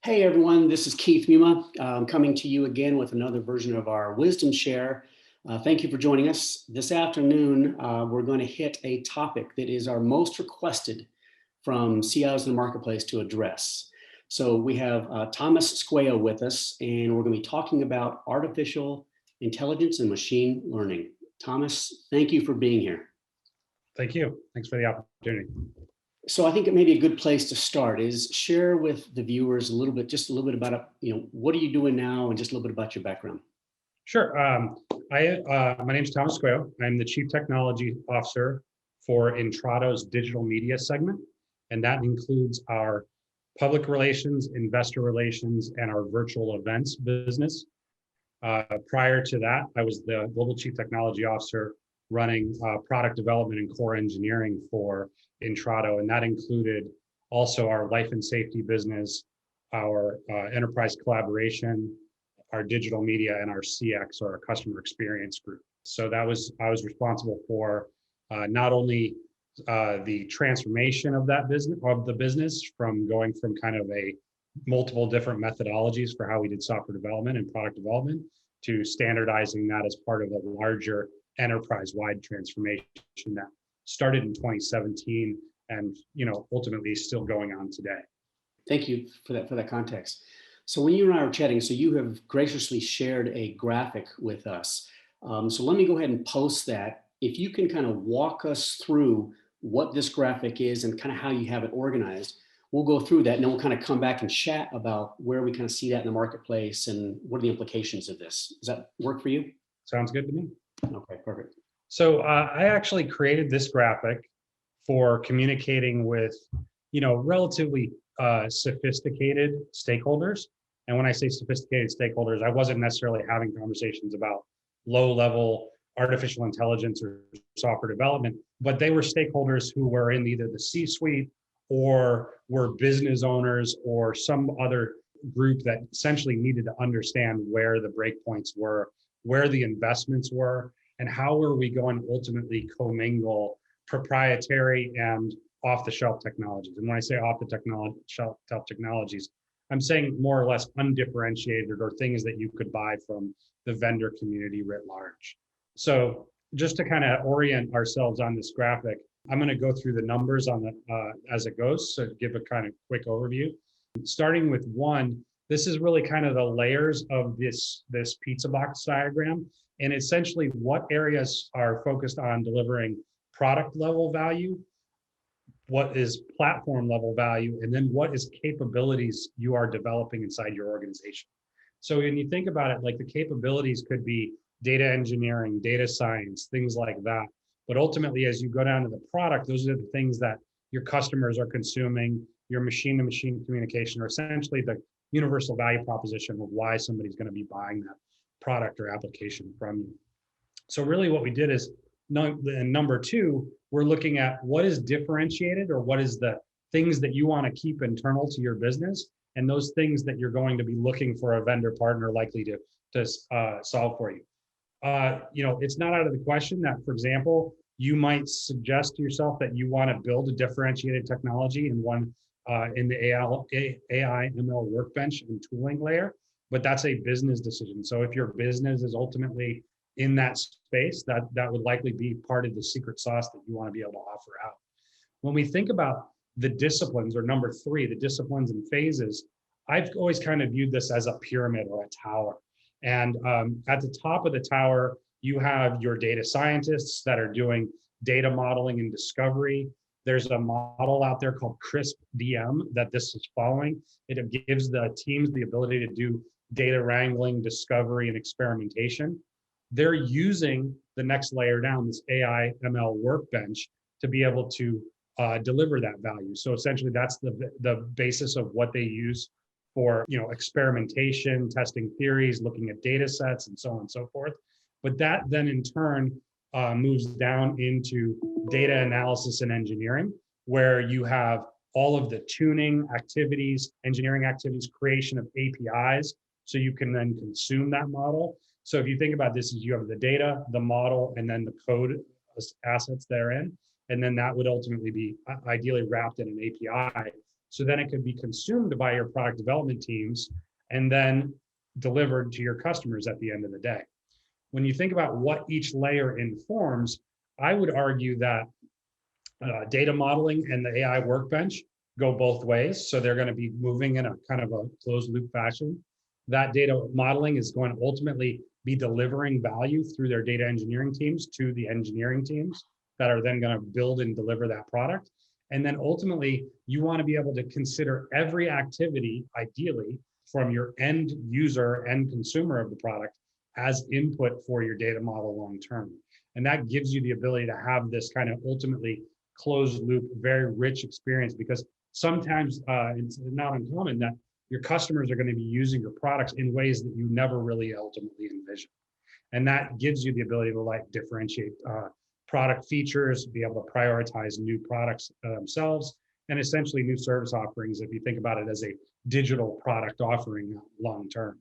Hey everyone, this is Keith Muma. Coming to you again with another version of our Wisdom Share. Thank you for joining us. This afternoon, we're going to hit a topic that is our most requested from CIOs in the marketplace to address. So we have Thomas Squeo with us, and we're going to be talking about artificial intelligence and machine learning. Thomas, thank you for being here. Thank you. Thanks for the opportunity. So I think it may be a good place to start is share with the viewers just a little bit about, what are you doing now and just a little bit about your background. Sure. My name is Thomas Squeo. I'm the Chief Technology Officer for Intrado's digital media segment, and that includes our public relations, investor relations, and our virtual events business. Prior to that, I was the Global Chief Technology Officer running product development and core engineering for Intrado, and that included also our life and safety business, our enterprise collaboration, our digital media, and our CX, or our customer experience group. So I was responsible for not only the transformation of the business from going from kind of a multiple different methodologies for how we did software development and product development to standardizing that as part of a larger enterprise-wide transformation that started in 2017 and ultimately still going on today. Thank you for that context. So when you and I were chatting, so you have graciously shared a graphic with us. So let me go ahead and post that. If you can kind of walk us through what this graphic is and kind of how you have it organized, we'll go through that and then we'll kind of come back and chat about where we kind of see that in the marketplace and what are the implications of this. Does that work for you? Sounds good to me. Okay, perfect. So I actually created this graphic for communicating with, relatively sophisticated stakeholders. And when I say sophisticated stakeholders, I wasn't necessarily having conversations about low-level artificial intelligence or software development, but they were stakeholders who were in either the C-suite or were business owners or some other group that essentially needed to understand where the breakpoints were, where the investments were, and how are we going to ultimately commingle proprietary and off-the-shelf technologies. And when I say off-the-shelf technologies, I'm saying more or less undifferentiated or things that you could buy from the vendor community writ large. So just to kind of orient ourselves on this graphic, I'm going to go through the numbers on as it goes, so to give a kind of quick overview. Starting with one, this is really kind of the layers of this pizza box diagram. And essentially what areas are focused on delivering product level value, what is platform level value, and then what is capabilities you are developing inside your organization. So when you think about it, like the capabilities could be data engineering, data science, things like that. But ultimately, as you go down to the product, those are the things that your customers are consuming, your machine-to-machine communication, or essentially the universal value proposition of why somebody's going to be buying that product or application from you. So really what we did is, number two, we're looking at what is differentiated or what is the things that you want to keep internal to your business, and those things that you're going to be looking for a vendor partner likely to solve for you. It's not out of the question that, for example, you might suggest to yourself that you want to build a differentiated technology in the AI ML workbench and tooling layer, but that's a business decision. So if your business is ultimately in that space, that would likely be part of the secret sauce that you want to be able to offer out. When we think about the disciplines, or number three, the disciplines and phases, I've always kind of viewed this as a pyramid or a tower. And at the top of the tower, you have your data scientists that are doing data modeling and discovery. There's a model out there called CRISP DM that this is following. It gives the teams the ability to do data wrangling, discovery, and experimentation. They're using the next layer down, this AI ML workbench, to be able to deliver that value. So essentially, that's the basis of what they use for experimentation, testing theories, looking at data sets, and so on and so forth. But that then in turn moves down into data analysis and engineering, where you have all of the tuning activities, engineering activities, creation of APIs, so you can then consume that model. So if you think about this, as you have the data, the model, and then the code assets therein, and then that would ultimately be ideally wrapped in an API So then it could be consumed by your product development teams and then delivered to your customers at the end of the day. When you think about what each layer informs, I would argue that data modeling and the AI workbench go both ways. So they're going to be moving in a kind of a closed loop fashion. That data modeling is going to ultimately be delivering value through their data engineering teams to the engineering teams that are then going to build and deliver that product. And then ultimately, you want to be able to consider every activity, ideally, from your end user, end consumer of the product as input for your data model long term. And that gives you the ability to have this kind of ultimately closed loop, very rich experience, because sometimes it's not uncommon that your customers are going to be using your products in ways that you never really ultimately envision. And that gives you the ability to like differentiate product features, be able to prioritize new products themselves, and essentially new service offerings if you think about it as a digital product offering long term.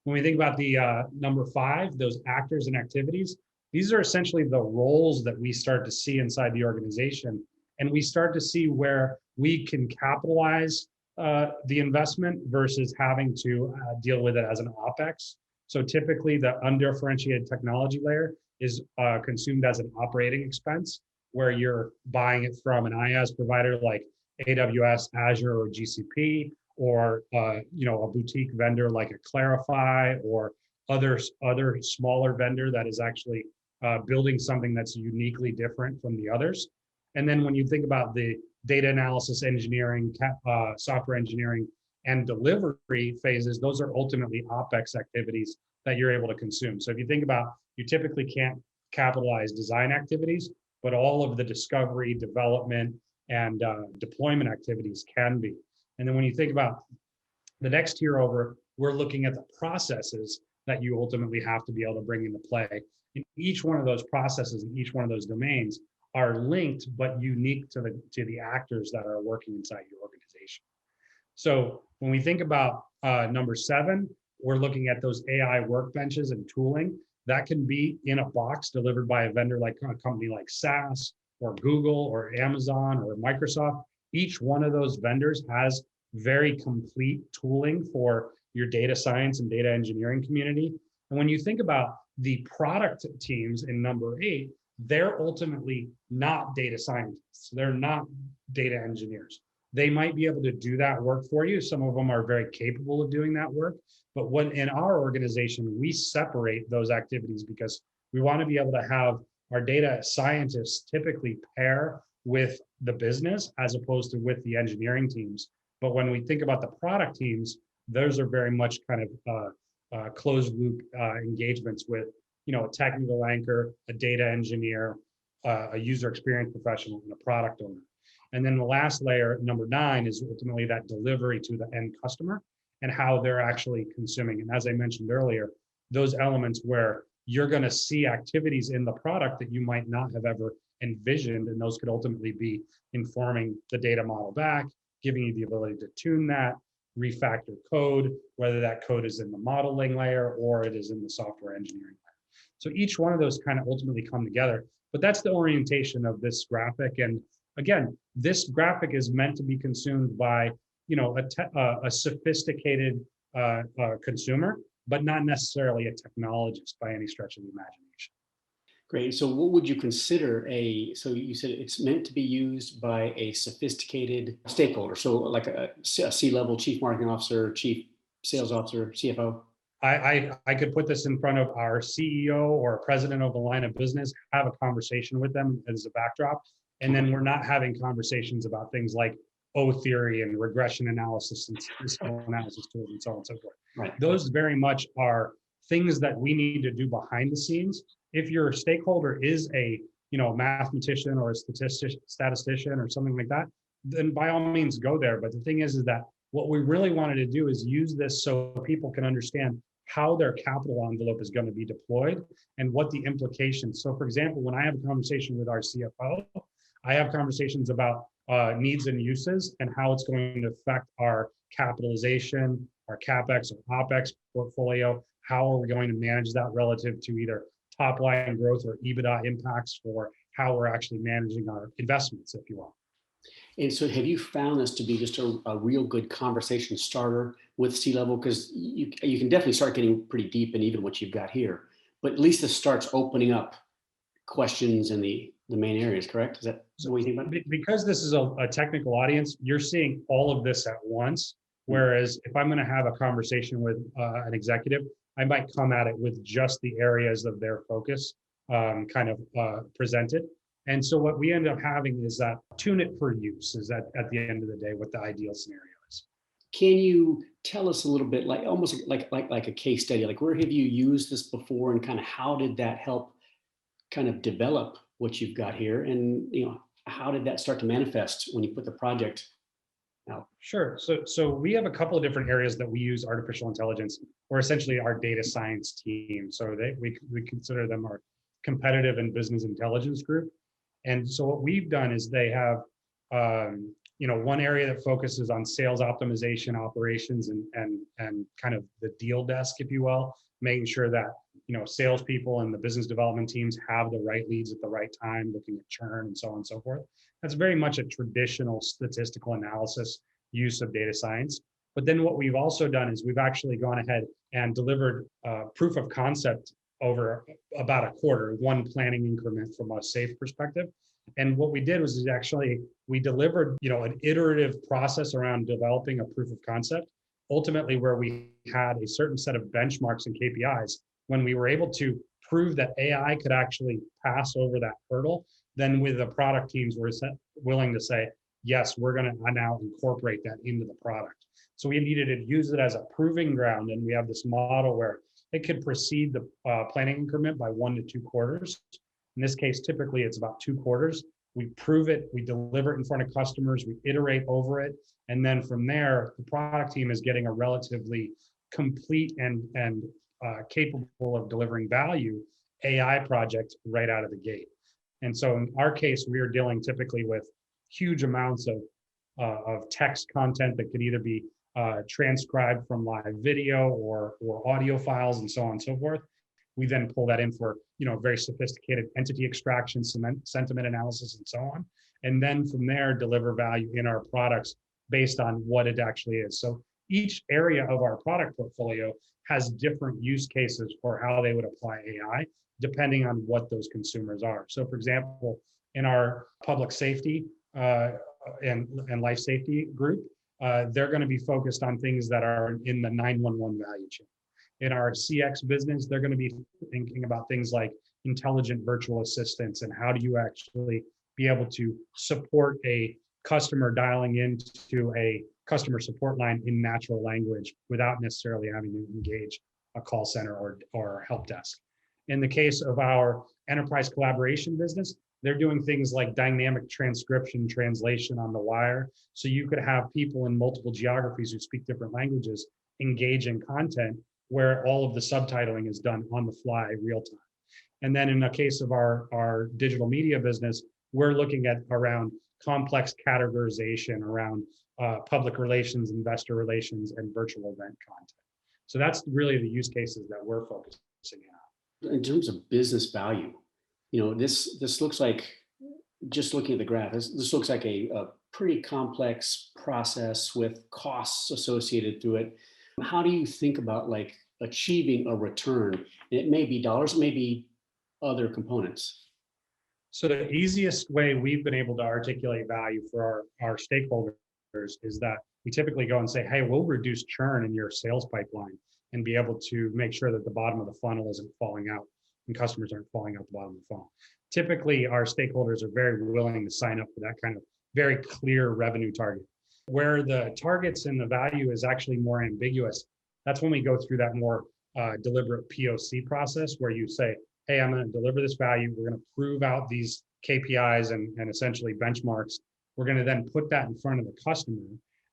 When we think about the number 5, those actors and activities, these are essentially the roles that we start to see inside the organization. And we start to see where we can capitalize the investment versus having to deal with it as an OpEx. So typically the undifferentiated technology layer is consumed as an operating expense, where you're buying it from an IaaS provider like AWS, Azure, or GCP, or a boutique vendor like a Clarify, or other smaller vendor that is actually building something that's uniquely different from the others. And then when you think about the data analysis engineering, software engineering, and delivery phases, those are ultimately OpEx activities that you're able to consume. So if you think about, you typically can't capitalize design activities, but all of the discovery, development, and deployment activities can be. And then when you think about the next tier over, we're looking at the processes that you ultimately have to be able to bring into play. And each one of those processes and each one of those domains are linked but unique to the actors that are working inside your organization. So when we think about number 7, we're looking at those AI workbenches and tooling that can be in a box delivered by a vendor like a company like SaaS or Google or Amazon or Microsoft. Each one of those vendors has very complete tooling for your data science and data engineering community. And when you think about the product teams in number 8, they're ultimately not data scientists. They're not data engineers. They might be able to do that work for you. Some of them are very capable of doing that work. But when in our organization, we separate those activities because we want to be able to have our data scientists typically pair with the business as opposed to with the engineering teams. But when we think about the product teams, those are very much kind of closed loop engagements with, a technical anchor, a data engineer, a user experience professional, and a product owner. And then the last layer, number 9, is ultimately that delivery to the end customer and how they're actually consuming. And as I mentioned earlier, those elements where you're going to see activities in the product that you might not have ever envisioned, and those could ultimately be informing the data model back, giving you the ability to tune that, refactor code, whether that code is in the modeling layer or it is in the software engineering layer. So each one of those kind of ultimately come together, but that's the orientation of this graphic. And again, this graphic is meant to be consumed by, a sophisticated consumer, but not necessarily a technologist by any stretch of the imagination. Great. So what would you consider so you said it's meant to be used by a sophisticated stakeholder. So like a C-level chief marketing officer, chief sales officer, CFO? I could put this in front of our CEO or president of a line of business, have a conversation with them as a backdrop. And then we're not having conversations about things like O theory and regression analysis and statistical analysis tools and so on and so forth. Right. Those very much are things that we need to do behind the scenes. If your stakeholder is a mathematician or a statistician or something like that, then by all means go there. But the thing is that what we really wanted to do is use this so people can understand how their capital envelope is going to be deployed and what the implications. So for example, when I have a conversation with our CFO, I have conversations about needs and uses and how it's going to affect our capitalization, our CapEx or OpEx portfolio. How are we going to manage that relative to either top line growth or EBITDA impacts for how we're actually managing our investments, if you will. And so have you found this to be just a real good conversation starter with C-level? Because you can definitely start getting pretty deep in even what you've got here, but at least this starts opening up questions in the main areas, correct? Is that the way you think about it? Because this is a technical audience, you're seeing all of this at once. Whereas if I'm going to have a conversation with an executive, I might come at it with just the areas of their focus presented. And so what we end up having is that tune it for use is that at the end of the day, what the ideal scenario is. Can you tell us a little bit, like almost like a case study, like where have you used this before and kind of how did that help kind of develop what you've got here? And, how did that start to manifest when you put the project out? Sure. So we have a couple of different areas that we use artificial intelligence, or essentially our data science team. So we consider them our competitive and business intelligence group. And so what we've done is they have one area that focuses on sales optimization, operations, and kind of the deal desk, if you will, making sure that salespeople and the business development teams have the right leads at the right time, looking at churn and so on and so forth. That's very much a traditional statistical analysis use of data science. But then what we've also done is we've actually gone ahead and delivered proof of concept over about a quarter, one planning increment from a safe perspective. And what we did was we delivered, an iterative process around developing a proof of concept, ultimately where we had a certain set of benchmarks and KPIs. When we were able to prove that AI could actually pass over that hurdle, then with the product teams, we're willing to say, yes, we're going to now incorporate that into the product. So we needed to use it as a proving ground. And we have this model where it could precede the planning increment by 1 to 2 quarters. In this case, typically it's about 2 quarters. We prove it, we deliver it in front of customers, we iterate over it. And then from there, the product team is getting a relatively complete and capable of delivering value AI project right out of the gate. And so in our case, we are dealing typically with huge amounts of text content that could either be transcribed from live video or audio files and so on and so forth. We then pull that in for very sophisticated entity extraction, sentiment analysis, and so on. And then from there, deliver value in our products based on what it actually is. So each area of our product portfolio has different use cases for how they would apply AI, depending on what those consumers are. So for example, in our public safety and life safety group, they're going to be focused on things that are in the 911 value chain. In our CX business, they're going to be thinking about things like intelligent virtual assistants and how do you actually be able to support a customer dialing into a customer support line in natural language without necessarily having to engage a call center or help desk. In the case of our enterprise collaboration business, they're doing things like dynamic transcription, translation on the wire. So you could have people in multiple geographies who speak different languages engage in content where all of the subtitling is done on the fly, real time. And then in the case of our digital media business, we're looking at around complex categorization around public relations, investor relations, and virtual event content. So that's really the use cases that we're focusing on. In terms of business value, this looks like, just looking at the graph, this looks like a pretty complex process with costs associated through it. How do you think about like achieving a return? And it may be dollars, it may be other components. So the easiest way we've been able to articulate value for our stakeholders is that we typically go and say, hey, we'll reduce churn in your sales pipeline and be able to make sure that the bottom of the funnel isn't falling out and customers aren't falling out the bottom of the funnel. Typically, our stakeholders are very willing to sign up for that kind of very clear revenue target. Where the targets and the value is actually more ambiguous, that's when we go through that more deliberate POC process where you say, hey, I'm going to deliver this value. We're going to prove out these KPIs and essentially benchmarks. We're going to then put that in front of the customer.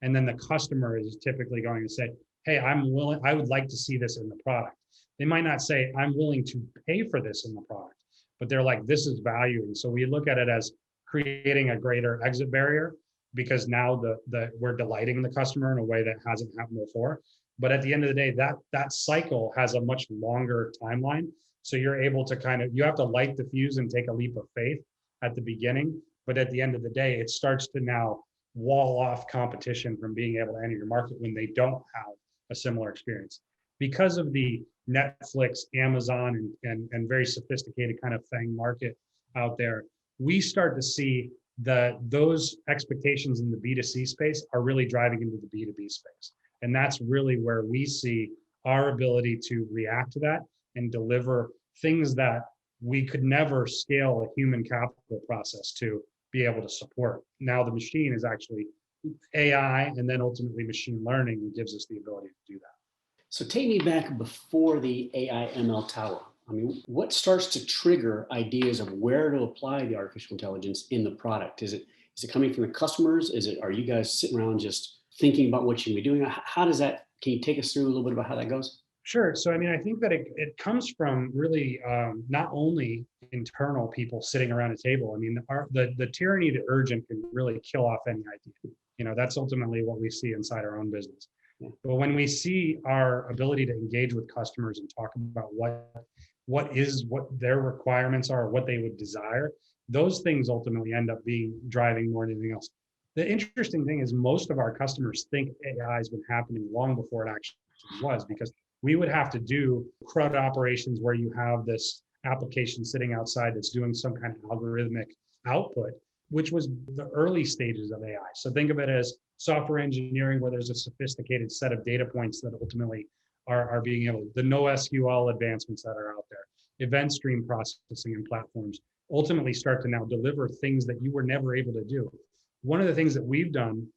And then the customer is typically going to say, hey, I would like to see this in the product. They might not say, I'm willing to pay for this in the product, but they're like, this is value. And so we look at it as creating a greater exit barrier because now we're delighting the customer in a way that hasn't happened before. But at the end of the day, that cycle has a much longer timeline. So you're able to you have to light the fuse and take a leap of faith at the beginning. But at the end of the day, it starts to now wall off competition from being able to enter your market when they don't have a similar experience. Because of the Netflix, Amazon, and very sophisticated kind of FANG market out there, we start to see that those expectations in the B2C space are really driving into the B2B space. And that's really where we see our ability to react to that and deliver things that we could never scale a human capital process to be able to support. Now the machine is actually AI and then ultimately machine learning that gives us the ability to do that. So take me back before the AI ML tower. I mean, what starts to trigger ideas of where to apply the artificial intelligence in the product? Is it coming from the customers? Are you guys sitting around just thinking about what you can be doing? How does that, can you take us through a little bit about how that goes? Sure. So, I mean, I think that it comes from really not only internal people sitting around a table. I mean, the tyranny of the urgent can really kill off any idea. You know, that's ultimately what we see inside our own business. Yeah. But when we see our ability to engage with customers and talk about what their requirements are, what they would desire, those things ultimately end up being driving more than anything else. The interesting thing is most of our customers think AI has been happening long before it actually was, because we would have to do CRUD operations where you have this application sitting outside that's doing some kind of algorithmic output, which was the early stages of AI. So think of it as software engineering, where there's a sophisticated set of data points that ultimately are being able, the NoSQL advancements that are out there, event stream processing and platforms ultimately start to now deliver things that you were never able to do. One of the things that we've done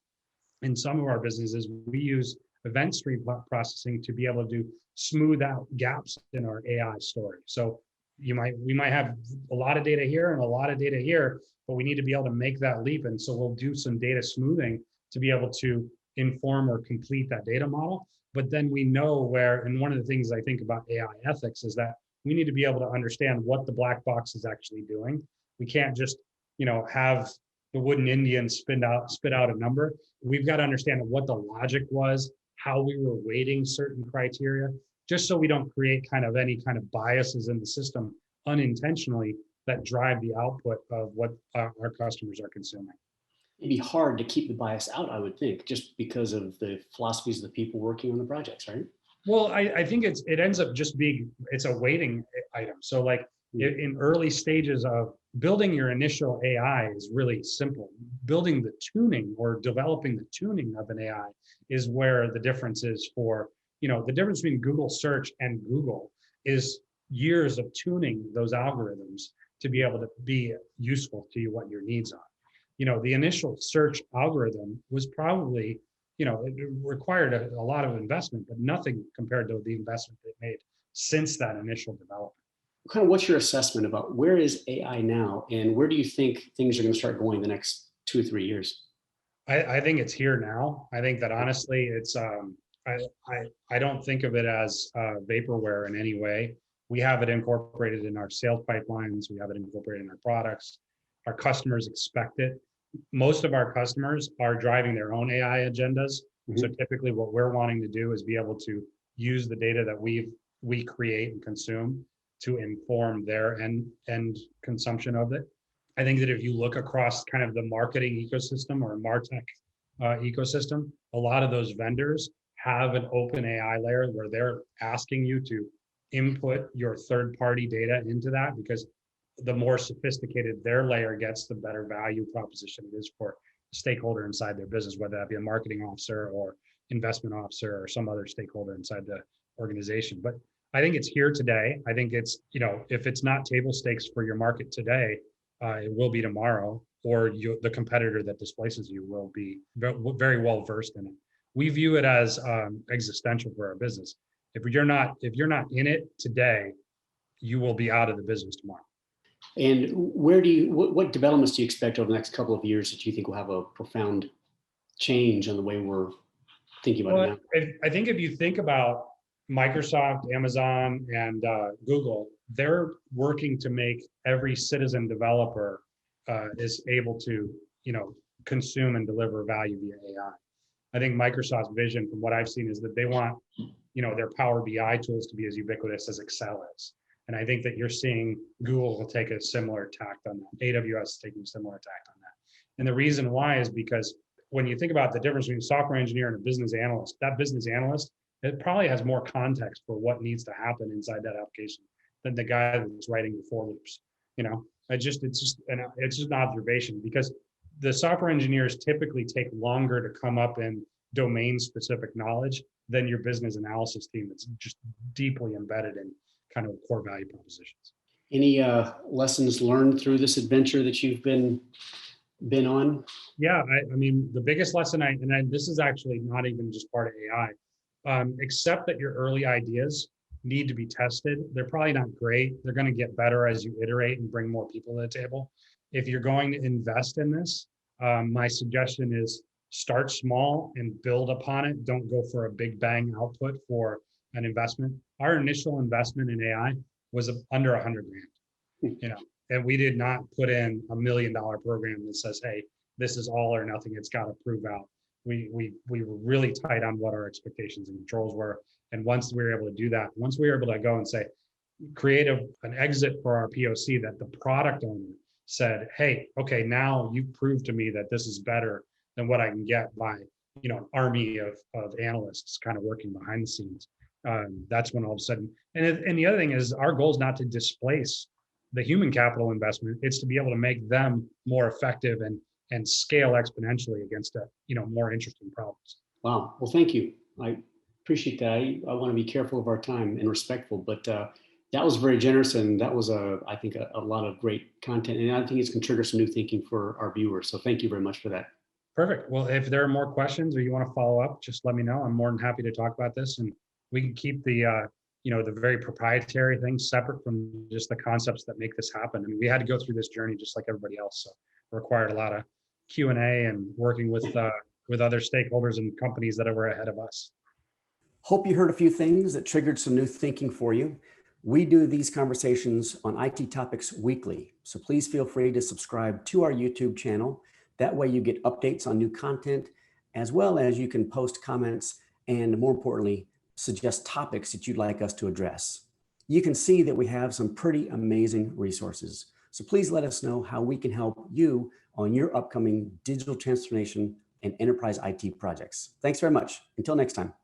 in some of our businesses, we use event stream processing to be able to smooth out gaps in our AI story. So we might have a lot of data here and a lot of data here, but we need to be able to make that leap. And so we'll do some data smoothing to be able to inform or complete that data model. But then we know where, and one of the things I think about AI ethics is that we need to be able to understand what the black box is actually doing. We can't just, have the wooden Indian spit out a number. We've got to understand what the logic was, how we were weighting certain criteria, just so we don't create any kind of biases in the system unintentionally that drive the output of what our customers are consuming. It'd be hard to keep the bias out, I would think, just because of the philosophies of the people working on the projects, right? Well, I think it ends up just being, it's a weighting item. So like in early stages of building your initial AI is really simple. Building the tuning or developing the tuning of an AI is where the difference is for, the difference between Google search and Google is years of tuning those algorithms to be able to be useful to you, what your needs are. The initial search algorithm was probably, it required a lot of investment, but nothing compared to the investment it made since that initial development. What's your assessment about where is AI now, and where do you think things are going to start going the next 2 or 3 years? I think it's here now. I think that honestly, it's I don't think of it as vaporware in any way. We have it incorporated in our sales pipelines. We have it incorporated in our products. Our customers expect it. Most of our customers are driving their own AI agendas. Mm-hmm. So typically what we're wanting to do is be able to use the data that we create and consume to inform their end consumption of it. I think that if you look across kind of the marketing ecosystem or MarTech ecosystem, a lot of those vendors have an open AI layer where they're asking you to input your third-party data into that, because the more sophisticated their layer gets, the better value proposition it is for a stakeholder inside their business, whether that be a marketing officer or investment officer or some other stakeholder inside the organization. But I think it's here today. I think it's, if it's not table stakes for your market today, it will be tomorrow, or the competitor that displaces you will be very well versed in it. We view it as existential for our business. If you're not in it today, you will be out of the business tomorrow. And what developments do you expect over the next couple of years that you think will have a profound change in the way we're thinking about it now? I think if you think about Microsoft, Amazon, and Google, they're working to make every citizen developer is able to, consume and deliver value via AI. I think Microsoft's vision, from what I've seen, is that they want, their Power BI tools to be as ubiquitous as Excel is. And I think that you're seeing Google will take a similar tact on that. AWS is taking a similar tact on that. And the reason why is because when you think about the difference between a software engineer and a business analyst, that business analyst, it probably has more context for what needs to happen inside that application than the guy that's writing the for loops. You know, it's just an observation, because the software engineers typically take longer to come up in domain specific knowledge than your business analysis team that's just deeply embedded in kind of core value propositions. Any lessons learned through this adventure that you've been on? Yeah, I mean, the biggest lesson this is actually not even just part of AI, except that your early ideas need to be tested. They're probably not great. They're going to get better as you iterate and bring more people to the table. If you're going to invest in this, my suggestion is start small and build upon it. Don't go for a big bang output for an investment. Our initial investment in AI was under 100 grand, you know, and we did not put in $1 million program that says, hey, this is all or nothing. It's got to prove out. We were really tight on what our expectations and controls were. And once we were able to do that, once we were able to go and say, create an exit for our POC that the product owner said, hey, okay, now you've proved to me that this is better than what I can get by, you know, an army of analysts kind of working behind the scenes. That's when all of a sudden, and the other thing is, our goal is not to displace the human capital investment. It's to be able to make them more effective and scale exponentially against more interesting problems. Wow. Well, thank you. I appreciate that. I want to be careful of our time and respectful, but that was very generous, and that was I think a lot of great content, and I think it's going to trigger some new thinking for our viewers. So thank you very much for that. Perfect. Well, if there are more questions or you want to follow up, just let me know. I'm more than happy to talk about this, and we can keep the the very proprietary things separate from just the concepts that make this happen. I mean, we had to go through this journey just like everybody else, so it required a lot of Q&A and working with other stakeholders and companies that were ahead of us. Hope you heard a few things that triggered some new thinking for you. We do these conversations on IT topics weekly, so please feel free to subscribe to our YouTube channel. That way you get updates on new content, as well as you can post comments and, more importantly, suggest topics that you'd like us to address. You can see that we have some pretty amazing resources, so please let us know how we can help you on your upcoming digital transformation and enterprise IT projects. Thanks very much. Until next time.